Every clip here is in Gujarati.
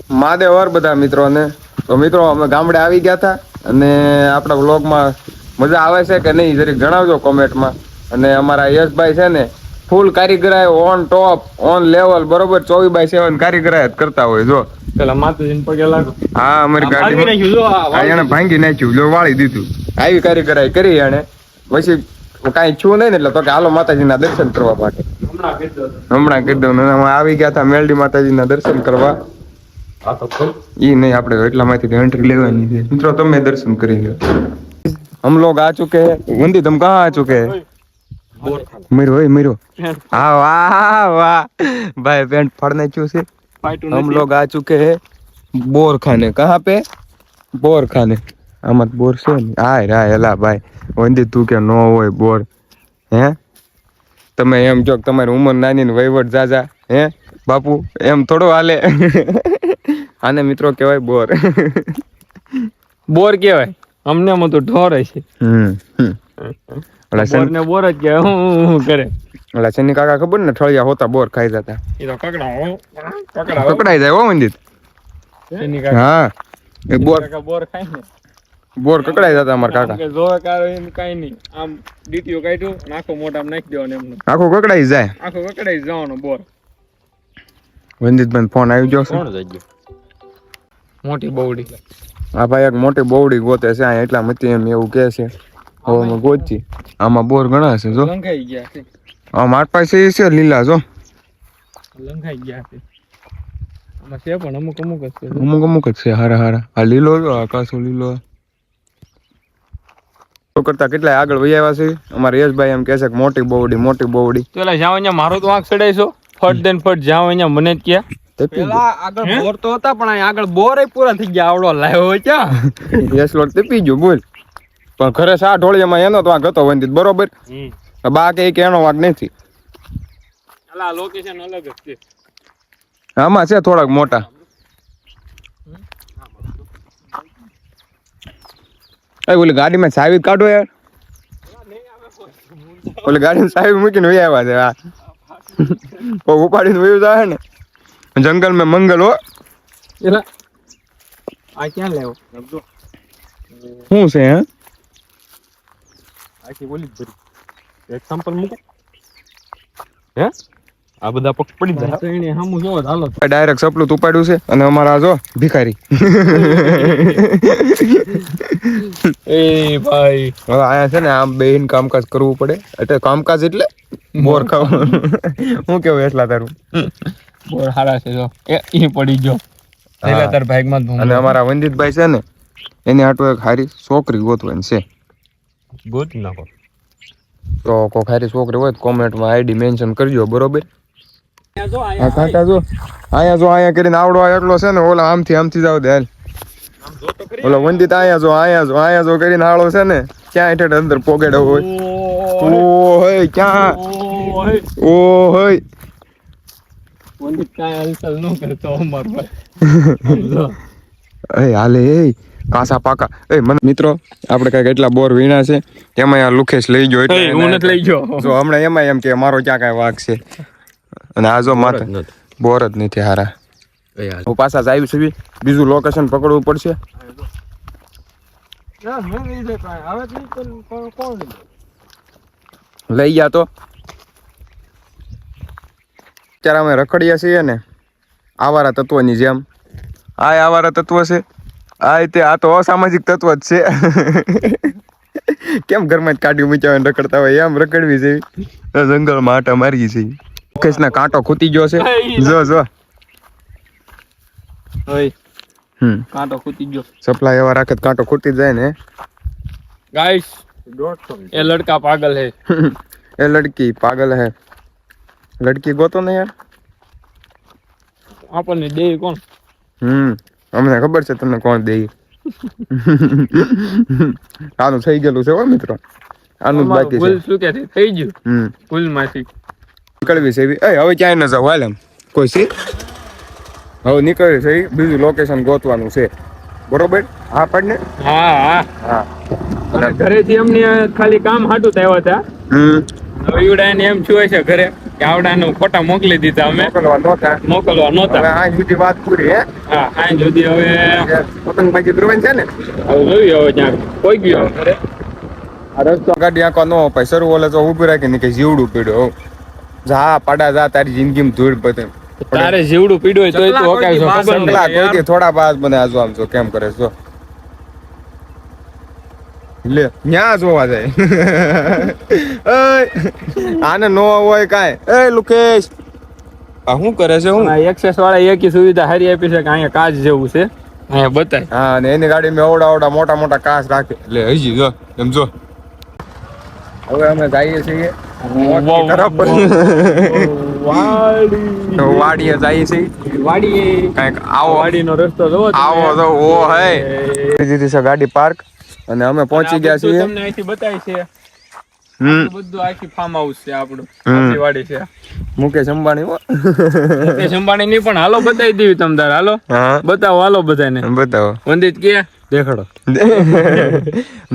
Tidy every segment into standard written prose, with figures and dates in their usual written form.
મહાદેવ હર બધા મિત્રોને. તો મિત્રો અમે ગામડે આવી ગયા હતા અને આપણા વ્લોગમાં મજા આવે છે કે નહીં જરીક જણાવજો કોમેન્ટમાં. અને અમારા યશભાઈ છે ને ફૂલ કારીગરાય ઓન ટોપ ઓન લેવલ બરોબર 24/7 કારીગરાય કરતા હોય. જો પેલા માતાજીને પગે લાગો. હા અમારી ગાડી એને ભાંગી નાખ્યું જો વાળી દીધું. આવી કારીગરાય કરી એને પછી કાંઈ છું નહીં ને એટલે તો કે હાલો માતાજીના દર્શન કરવા માટે હમણાં કીધું આવી ગયા હતા મેલડી માતાજીના દર્શન કરવા. ઈ નહીં આપણે એટલામાંથી એન્ટ્રી લેવાની છે. મિત્રો તમે દર્શન કરી લો. हम लोग आ चुके हैं. वंदी तुम कहाँ आ चुके हैं? मेरे भाई मेरे हाँ वाह वाह भाई पेंट फाड़ने चूसे. हम लोग आ चुके हैं बोर खाने. कहाँ पे? बोर खाने. आमत बोर से आय रा एला भाई वंदी તું કે નો હોય બોર હે? તમે એમ જો તમારી ઉંમર નાની ને વહીવટ જાજા હે બાપુ એમ થોડો હાલે. આને મિત્રો કહેવાય બોર. બોર કહેવાય અમને માં તો ઢોર છે. બોર ને બોર જ કહેવાય. હું કરે ઓલા શની કાકા ખબર ને ઠળિયા હોતા બોર ખાઈ જતા. એ તો પકડાઈ જાય હો મંદિર. શની કાકા હા એ બોર બોર ખાય ને બોર કકડાઈ જતા અમારા કાકા. કે જોવે કારો એમ કાઈ નહીં આમ ડીટીઓ કાઢ્યું નાખો મોઢામાં નાખી દેવાનો એમને આખો કકડાઈ જાય. આખો કકડાઈ જવાનો બોર. વંદિતભાઈ ફોન આવી ગયો છે. કોણ જઈ મોટી બવડી. આ ભાઈ એક મોટી બોવડી ગોતે છે અહીંયા એટલા મતી એમ એવું કહે છે. હવે અમે ગોતજી. આમાં બોર ઘણા છે જો. લંઘાઈ ગયા છે. આ માર પાસે છે લીલા જો. લંઘાઈ ગયા છે. આમાં છે પણ અમુક અમુક જ છે. અમુક અમુક જ છે હારા હારા. આ લીલો જો આકાશો લીલો. તો કરતા કેટલા આગળ વહી આવ્યા છે. અમારા યશભાઈ એમ કહે છે કે મોટી બોવડી મોટી બોવડી. તો એલા જાવ અહીંયા મારો તો આંખ ચડાઈશો ફટ દેન ફટ જાવ અહીંયા મને જ ક્યાં પેલા આગળ બોર તો હતા પણ અહીં આગળ બોર પૂરા થઈ ગયા આવડો લાવ્યો ક્યાં. યશ લોટ તપી ગયો બોલ. પણ ઘરે સા ઢોળિયામાં એનો તો વાંક હતો વંદિત બરોબર. બા કે એનો વાંક નથી. અલા લોકેશન અલગ જ છે. આમાં છે થોડાક મોટા. ઓલી ગાડીમાં ચાવી કાઢો યાર. ઓલી ગાડીમાં ચાવી મૂકીને વહી આવ્યા છે. ઉપાડીને વયું જાય ને જંગલ में मंगल हो. એલા આ ક્યાં લેવો શું છે હે? આખી ઓલી ભરી એક સેમ્પલ મૂકો હે આ બધા પગ પડી જાય તો એને સામું જોવો હાલો ડાયરેક્ટ સપલું ઉપાડ્યું છે અને અમારા જો ભિખારી. એ ભાઈ હવે આયા છે ને આમ બેહીન કામકાજ કરવું પડે. એટલે કામકાજ એટલે બોર ખાવ. હું કેવું એટલા તારું બોર હારા છે જો એ પડી ગયો એટલે તાર ભાગમાં અને અમારા વંદિતભાઈ છે ને એની આટો એક હારી છોકરી ગોતવાની છે. ગોતી નાખો તો કોઈ હારી છોકરી હોય તો કોમેન્ટમાં આઈડી મેન્શન કરજો બરોબર. આ કાકા જો અહીંયા કરીને આવડો એટલો છે ને ઓલા આમથી જાવ દે હાલ. ઓલો વંદિત અહીંયા જો કરીને આળો છે ને ક્યાં હેઠળ અંદર પોગેડો હોય. ઓય ક્યાં ઓય વંદિત કાંઈ હલચલ ન કરતો અમાર ભાઈ. હાલે એ કાસા પાકા. મને મિત્રો આપણે કઈક એટલા બોર વીણા છે એમાં આ લુખેશ લઈ ગયો એટલે હું નથી લઈ ગયો. જો હમણાં એમાં એમ કે મારો ક્યાં કાંઈ વાઘ છે. અને આ જો માથે બોર જ નથી હારા. હું પાછા જ આવી છું. બીજું લોકેશન પકડવું પડશે. લઈ ગયા તો અત્યારે અમે રખડ્યા છીએ ને આવારા તત્વની જેમ. આ આવારા તત્વ છે. આ તો અસામાજિક તત્વ જ છે. કેમ ઘરમાં જ કાઢી મૂક્યા હોય રખડતા હોય એમ રખડવી છે. જંગલમાં આટા મારી છે. મુકેશ ના કાંટો ખૂટી ગયો છે. જો કાંટો ખૂટી ગયો. સપ્લાય એવા રાખે કાંટો ખૂટી જાય ને. ગાઈસ ये लड़का पागल है. ये लड़की पागल है. लड़की ગોતો ને યાર. આપણને દે કોણ? અમને ખબર છે તમને કોણ દે. આનું થઈ ગયેલું છે હો મિત્રો. આનું બાકી છે. શું કે થઈ ગયું? ફૂલ માંથી નીકળવી છે. હવે ક્યાંય ન જાવ હાલ એમ કોઈ છે. હવે નીકળવી છે. બીજું લોકેશન ગોતવાનું છે બરોબર. હા પડને. હા ઘરેથી અમને ખાલી કામ હાટું આવ્યા હતા. હવે એવડા એમ છું છે ઘરે કે આવડાનું ફોટા મોકલી દીધા અમે મોકલવા નહોતા. મોકલવા નહોતા. હવે આ સુધી વાત પૂરી હે. હા સાંજ સુધી હવે પતંગબાજી કરવાની છે ને. હવે જોઈએ હવે ત્યાં કોઈ ગયો આ રસ્તો ગાડી આંકો ન અપાય. શરૂ ઓલે તો ઊભી રાખી ને કે જીવડું પીડ્યો. જા પાડા જા તારી જિંદગીમાં ધૂળ બધે. તારે જીવડું પીડ્યું હોય તોય તું હકાય છો ખબર સંકલા નથી કોઈ દી થોડા બાદ મને આજો આમ જો કેમ કરે જો. લે ન્યા જોવા જાય. આને નો હોય કાંઈ. એ લુકેશ આ શું કરે છે હું? એક્સેસ વાળા એકી સુવિધા સારી આપી છે કે અહીંયા કાચ જેવું છે અહીંયા બતાય. હા અને એની ગાડીમાં અવડા મોટા મોટા કાચ રાખે. એટલે હજી જો એમ જો. હવે અમે જઈએ છીએ વાડીએ જઈએ છીએ. વાડીએ કાંઈક આવો વાડીનો રસ્તો જોવો તમે. આવો તો ઓ હે દીધી છે ગાડી પાર્ક અને અમે પહોંચી ગયા છીએ. તમને અહીંથી બતાવી છે હમ બધું આખી ફાર્મ હાઉસ છે આપણું આપણી વાડી છે. મુકેશ અંબાણી હો. મુકેશ અંબાણી ની પણ હાલો બતાવી દેવી તમ તાર હાલો હા બતાવો હાલો બધાને. બતાવો વંદિત કે દેખાડો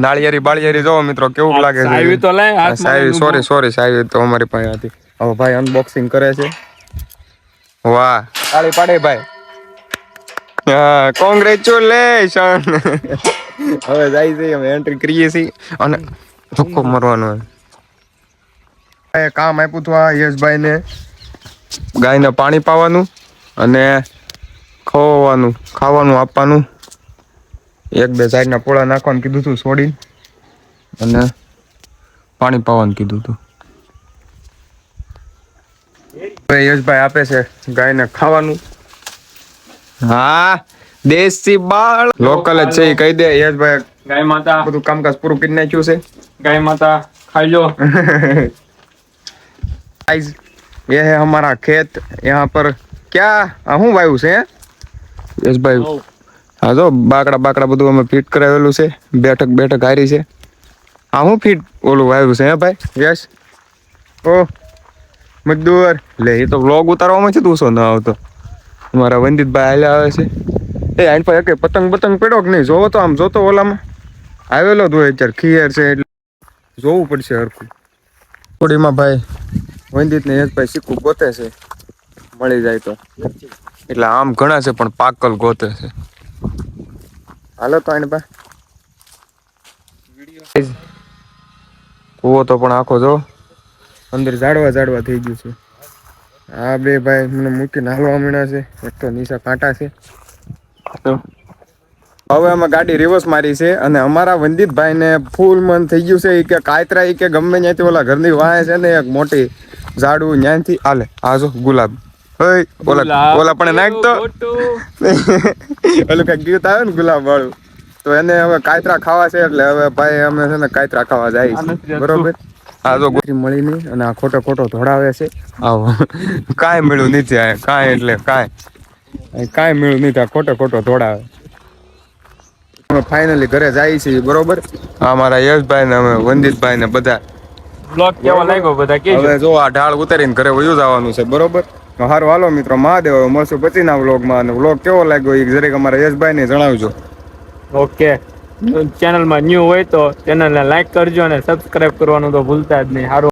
નાળિયેરી બાળિયેરી જોવો મિત્રો કેવું લાગે છે. સાહેબ તો લાય સાહેબ સોરી સાહેબ તો અમારી પાસે હતી. હવે ભાઈ અનબોક્સિંગ કરે છે. વાહ તાળી પાડે ભાઈ. હા કોંગ્રેચ્યુલેશન. હવે જાય છે અમે એન્ટ્રી કરીએ છીએ અને ધક્કો મારવાનો એ કામ આપ્યું હતું આ યશભાઈ ને. ગાયને પાણી પાવાનું અને ખાવાનું આપવાનું. એક બે સાઈડના પોળા નાખવાનું કીધું હતું છોડીને અને પાણી પાવાનું કીધું હતું. યશભાઈ આપે છે ગાયને ખાવાનું. હા દેશી બાળ લોકલ જ છે એ કહી દે યશભાઈ. ગાય માતા બધું કામકાજ પૂરું કરી નાખ્યું છે. ગાય માતા ખાઈ લો. गाइस ये है हमारा खेत. यहाँ पर क्या હું વાવ્યું છે યશભાઈ? હા જો બાકડા બધું અમે ફિટ કરાવેલું છે. બેઠક હારી છે. હા હું ફિટ ઓલું વાવ્યું છે હે ભાઈ યશ? ઓ મજદૂર લે એ તો વ્લોગ ઉતારવામાં છે તું શું ના આવતો. અમારા વંદિતભાઈ હાલ્યા આવે છે. એ આઈન પર એક પતંગ પડ્યો કે નહીં જોવો તો આમ જોતો ઓલામાં આવેલો તો અત્યારે ખીયર છે એટલે જોવું પડશે હરખું. થોડીમાં ભાઈ વંદિત ને યશભાઈ સિક્કું ગોતે છે. મળી જાય તો એટલે આમ ઘણા છે પણ પાકલ ગોતે છે. હાલો તો આને બા કૂવો તો પણ આખો જો અંદર ઝાડવા થઈ ગયું છે. આ બે ભાઈ મને મૂકીને હાલવા માંડ્યા છે. એક તો નીચે કાંટા છે. હવે અમે ગાડી રિવર્સ મારી છે અને અમારા વંદિતભાઈ ને ફૂલ મન થઈ ગયું છે. ઈ કે કાયતરા ઈ કે ગમે ત્યાંથી ઓલા ઘરની વાહે છે ને એક મોટી ઝાડવું ત્યાંથી આલે આ જો ગુલાબ. ઓલા પણ નાખતો ઓલું કઈક ગીત આવે ને ગુલાબ વાળું તો એને હવે કાયતરા ખાવા છે. એટલે હવે ભાઈ અમે છે ને કાયતરા ખાવા જાય બરોબર. આ જો ગોરી મળી નહીં અને આ ખોટો ધોડાવે છે. આવો કાંઈ મળ્યું નથી આ કાંઈ એટલે કાંઈ મળ્યું નથી. આ ખોટો ધોડાવે. અમે ફાઇનલી ઘરે જાય છીએ બરોબર. અમારા યશભાઈ ને અમે વંદિતભાઈ ને બધા બ્લોગ કેવો લાગ્યો બધા કે હવે જો આ ઢાળ ઉતારીને ઘરે વયું જવાનું છે બરોબર. હારું હાલો મિત્રો મહાદેવ. મળશું પછીના વ્લોગમાં. અને વ્લોગ કેવો લાગ્યો એ જરીક અમારા યશભાઈ ને જણાવજો. ઓકે ચેનલમાં ન્યુ હોય તો ચેનલને લાઈક કરજો અને સબસ્ક્રાઇબ કરવાનું તો ભૂલતા જ નહીં. સારું.